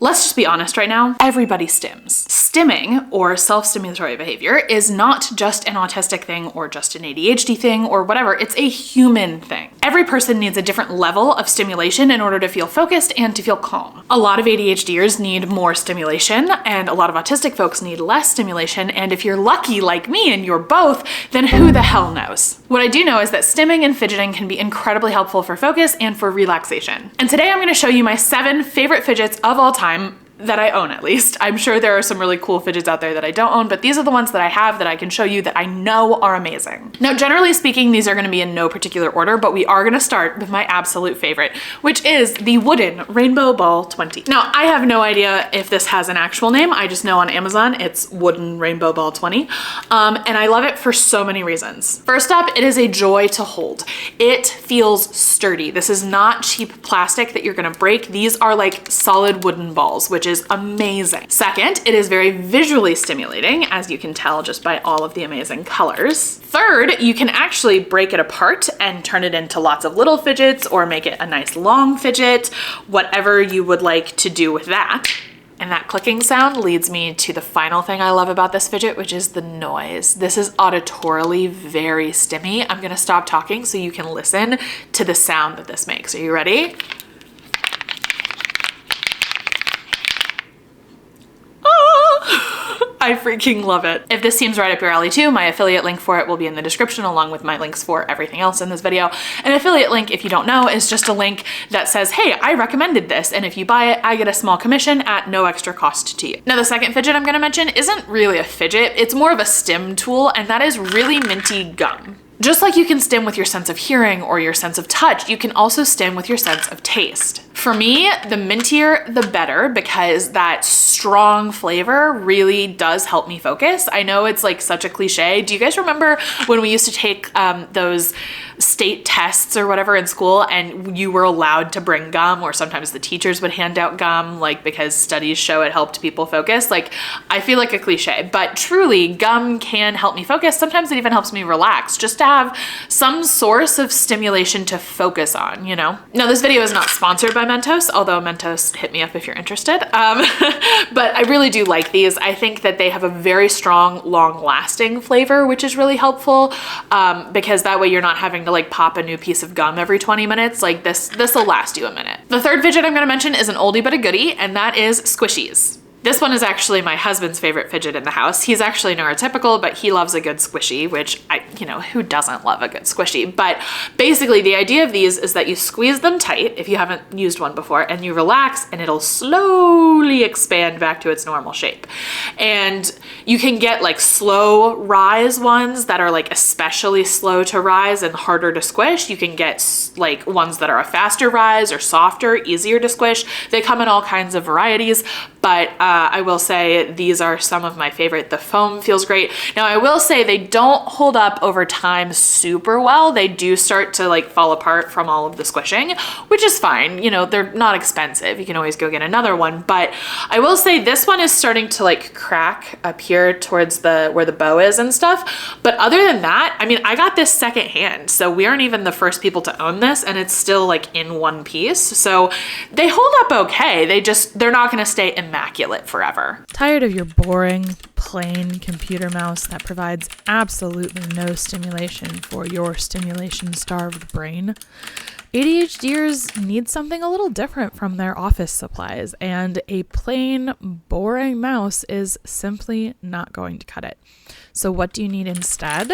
Let's just be honest right now, everybody stims. Stimming, or self-stimulatory behavior, is not just an autistic thing or just an ADHD thing or whatever, it's a human thing. Every person needs a different level of stimulation in order to feel focused and to feel calm. A lot of ADHDers need more stimulation, and a lot of autistic folks need less stimulation, and if you're lucky like me and you're both, then who the hell knows? What I do know is that stimming and fidgeting can be incredibly helpful for focus and for relaxation. And today I'm going to show you my 7 favorite fidgets of all time, that I own at least. I'm sure there are some really cool fidgets out there that I don't own, but these are the ones that I have that I can show you that I know are amazing. Now, generally speaking, these are gonna be in no particular order, but we are gonna start with my absolute favorite, which is the wooden Rainbow Ball 20. Now, I have no idea if this has an actual name. I just know on Amazon it's wooden Rainbow Ball 20. And I love it for so many reasons. First up, it is a joy to hold. It feels sturdy. This is not cheap plastic that you're gonna break. These are like solid wooden balls, which is amazing. Second, it is very visually stimulating, as you can tell just by all of the amazing colors. Third, you can actually break it apart and turn it into lots of little fidgets or make it a nice long fidget, whatever you would like to do with that. And that clicking sound leads me to the final thing I love about this fidget, which is the noise. This is auditorily very stimmy. I'm gonna stop talking so you can listen to the sound that this makes. Are you ready? I freaking love it. If this seems right up your alley too, my affiliate link for it will be in the description along with my links for everything else in this video. An affiliate link, if you don't know, is just a link that says, hey, I recommended this, and if you buy it, I get a small commission at no extra cost to you. Now, the second fidget I'm gonna mention isn't really a fidget, it's more of a stim tool, and that is really minty gum. Just like you can stim with your sense of hearing or your sense of touch, you can also stim with your sense of taste. For me, the mintier, the better, because that strong flavor really does help me focus. I know it's like such a cliche. Do you guys remember when we used to take those state tests or whatever in school and you were allowed to bring gum, or sometimes the teachers would hand out gum, like because studies show it helped people focus? Like, I feel like a cliche, but truly gum can help me focus. Sometimes it even helps me relax, just to have some source of stimulation to focus on, you know? Now, this video is not sponsored by Mentos, although Mentos, hit me up if you're interested. But I really do like these. I think that they have a very strong, long-lasting flavor, which is really helpful, because that way you're not having to like pop a new piece of gum every 20 minutes. Like this will last you a minute. The third fidget I'm gonna mention is an oldie but a goodie, and that is squishies. This one is actually my husband's favorite fidget in the house. He's actually neurotypical, but he loves a good squishy, which who doesn't love a good squishy? But basically the idea of these is that you squeeze them tight if you haven't used one before, and you relax, and it'll slowly expand back to its normal shape. And you can get like slow rise ones that are like especially slow to rise and harder to squish. You can get like ones that are a faster rise or softer, easier to squish. They come in all kinds of varieties, but I will say these are some of my favorite. The foam feels great. Now, I will say they don't hold up over time super well. They do start to like fall apart from all of the squishing, which is fine. You know, they're not expensive. You can always go get another one. But I will say this one is starting to like crack up here towards where the bow is and stuff. But other than that, I mean, I got this secondhand, so we aren't even the first people to own this, and it's still like in one piece. So they hold up okay. They're not gonna stay immaculate forever. Tired of your boring, plain computer mouse that provides absolutely no stimulation for your stimulation-starved brain? ADHDers need something a little different from their office supplies, and a plain, boring mouse is simply not going to cut it. So what do you need instead?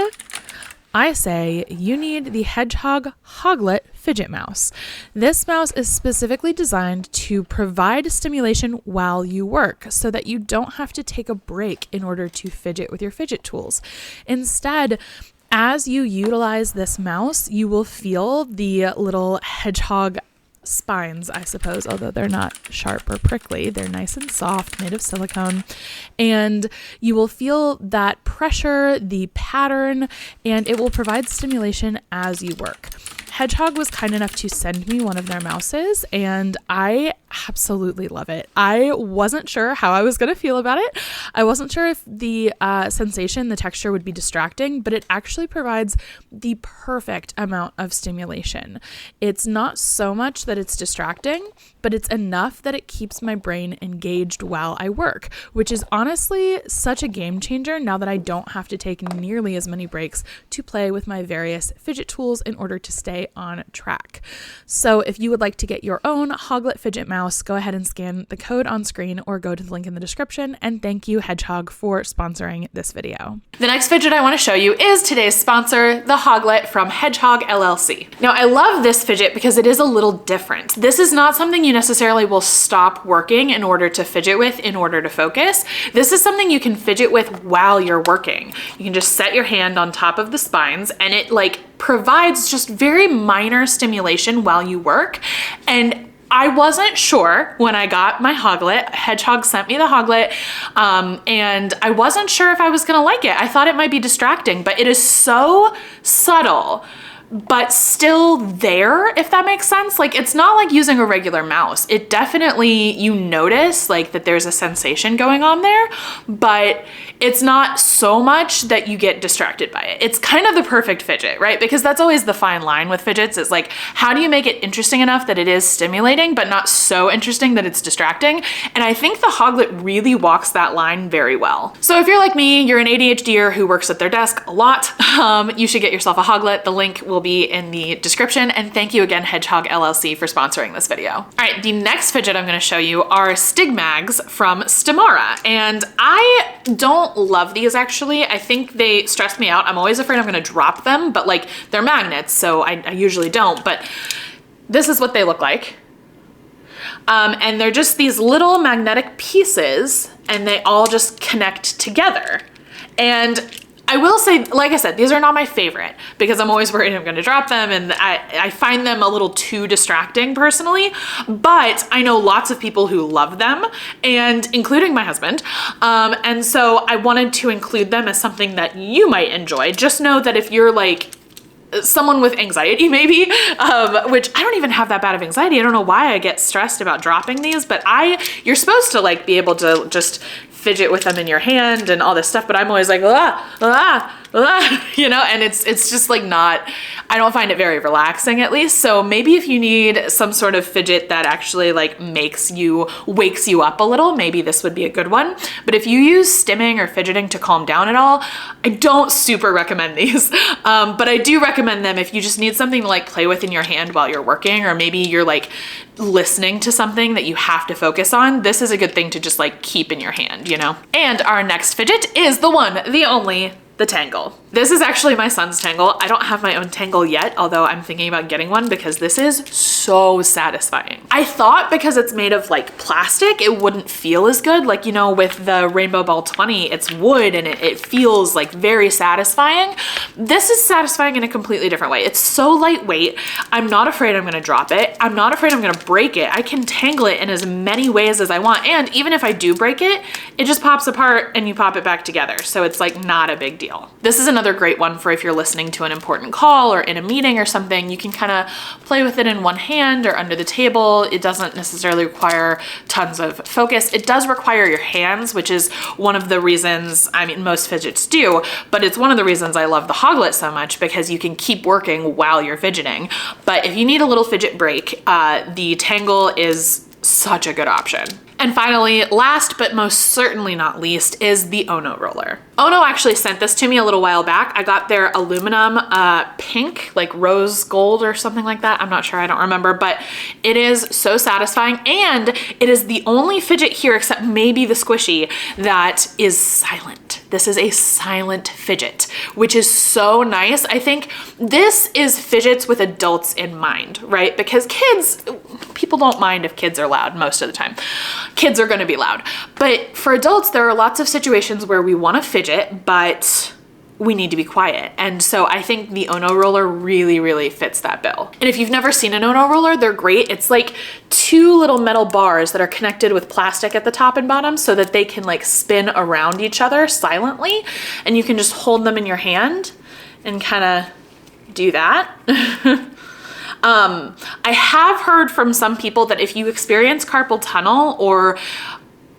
I say you need the Hedgehog Hoglet fidget mouse. This mouse is specifically designed to provide stimulation while you work so that you don't have to take a break in order to fidget with your fidget tools. Instead, as you utilize this mouse, you will feel the little hedgehog spines, I suppose, although they're not sharp or prickly. They're nice and soft, made of silicone. And you will feel that pressure, the pattern, and it will provide stimulation as you work. Hedgehog was kind enough to send me one of their mouses, and I absolutely love it. I wasn't sure how I was going to feel about it. I wasn't sure if the sensation, the texture would be distracting, but it actually provides the perfect amount of stimulation. It's not so much that it's distracting, but it's enough that it keeps my brain engaged while I work, which is honestly such a game changer now that I don't have to take nearly as many breaks to play with my various fidget tools in order to stay on track. So if you would like to get your own Hoglet fidget mouse, go ahead and scan the code on screen or go to the link in the description. And thank you, Hedgehog, for sponsoring this video. The next fidget I want to show you is today's sponsor, the Hoglet from Hedgehog LLC. Now, I love this fidget because it is a little different. This is not something you necessarily will stop working in order to fidget with in order to focus. This is something you can fidget with while you're working. You can just set your hand on top of the spines and it provides just very minor stimulation while you work. And I wasn't sure when I got my Hoglet. Hedgehog sent me the Hoglet, and I wasn't sure if I was gonna like it. I thought it might be distracting, but it is so subtle, but still there, if that makes sense. It's not like using a regular mouse. It definitely, you notice that there's a sensation going on there, but it's not so much that you get distracted by it. It's kind of the perfect fidget, right? Because that's always the fine line with fidgets is how do you make it interesting enough that it is stimulating, but not so interesting that it's distracting? And I think the Hoglet really walks that line very well. So if you're like me, you're an ADHDer who works at their desk a lot, you should get yourself a Hoglet. The link will be in the description. And thank you again, Hedgehog LLC, for sponsoring this video. All right, the next fidget I'm gonna show you are Stigmags from Stimara. And I don't love these actually. I think they stress me out. I'm always afraid I'm gonna drop them, but they're magnets, so I usually don't, but this is what they look like. And they're just these little magnetic pieces and they all just connect together. And I will say, like I said, these are not my favorite because I'm always worried I'm gonna drop them and I find them a little too distracting personally, but I know lots of people who love them, and including my husband. And so I wanted to include them as something that you might enjoy. Just know that if you're someone with anxiety maybe, which I don't even have that bad of anxiety. I don't know why I get stressed about dropping these, but you're supposed to be able to just fidget with them in your hand and all this stuff, but I'm always and it's just not, I don't find it very relaxing at least. So maybe if you need some sort of fidget that actually wakes you up a little, maybe this would be a good one. But if you use stimming or fidgeting to calm down at all, I don't super recommend these. But I do recommend them if you just need something to play with in your hand while you're working, or maybe you're listening to something that you have to focus on. This is a good thing to just keep in your hand, And our next fidget is the one, the only, the Tangle. This is actually my son's Tangle. I don't have my own Tangle yet, although I'm thinking about getting one because this is so satisfying. I thought because it's made of plastic, it wouldn't feel as good. With the Rainbow Ball 20, it's wood and it feels very satisfying. This is satisfying in a completely different way. It's so lightweight. I'm not afraid I'm gonna drop it. I'm not afraid I'm gonna break it. I can tangle it in as many ways as I want. And even if I do break it, it just pops apart and you pop it back together. So it's not a big deal. This is another great one for if you're listening to an important call or in a meeting or something. You can kind of play with it in one hand or under the table. It doesn't necessarily require tons of focus. It does require your hands, which is one of the reasons, most fidgets do, but it's one of the reasons I love the Hoglet so much because you can keep working while you're fidgeting. But if you need a little fidget break, the Tangle is such a good option. And finally, last but most certainly not least, is the Ono roller. Ono actually sent this to me a little while back. I got their aluminum pink, rose gold or something like that. I'm not sure, I don't remember, but it is so satisfying. And it is the only fidget here, except maybe the squishy, that is silent. This is a silent fidget, which is so nice. I think this is fidgets with adults in mind, right? Because people don't mind if kids are loud most of the time. Kids are gonna be loud. But for adults, there are lots of situations where we wanna fidget, but we need to be quiet. And so I think the Ono roller really, really fits that bill. And if you've never seen an Ono roller, they're great. It's two little metal bars that are connected with plastic at the top and bottom so that they can spin around each other silently. And you can just hold them in your hand and kind of do that. I have heard from some people that if you experience carpal tunnel or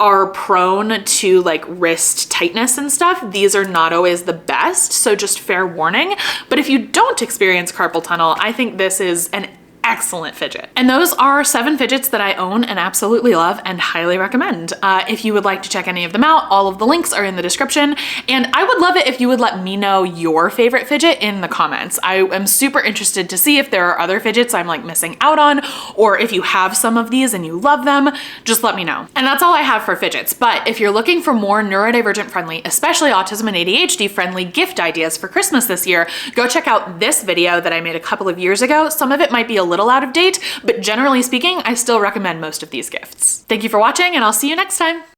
are prone to like wrist tightness and stuff, these are not always the best. So just fair warning. But if you don't experience carpal tunnel, I think this is an excellent fidget. And those are 7 fidgets that I own and absolutely love and highly recommend. If you would like to check any of them out, all of the links are in the description. And I would love it if you would let me know your favorite fidget in the comments. I am super interested to see if there are other fidgets I'm like missing out on, or if you have some of these and you love them, just let me know. And that's all I have for fidgets. But if you're looking for more neurodivergent friendly, especially autism and ADHD friendly gift ideas for Christmas this year, go check out this video that I made a couple of years ago. Some of it might be a little out of date, but generally speaking, I still recommend most of these gifts. Thank you for watching, and I'll see you next time.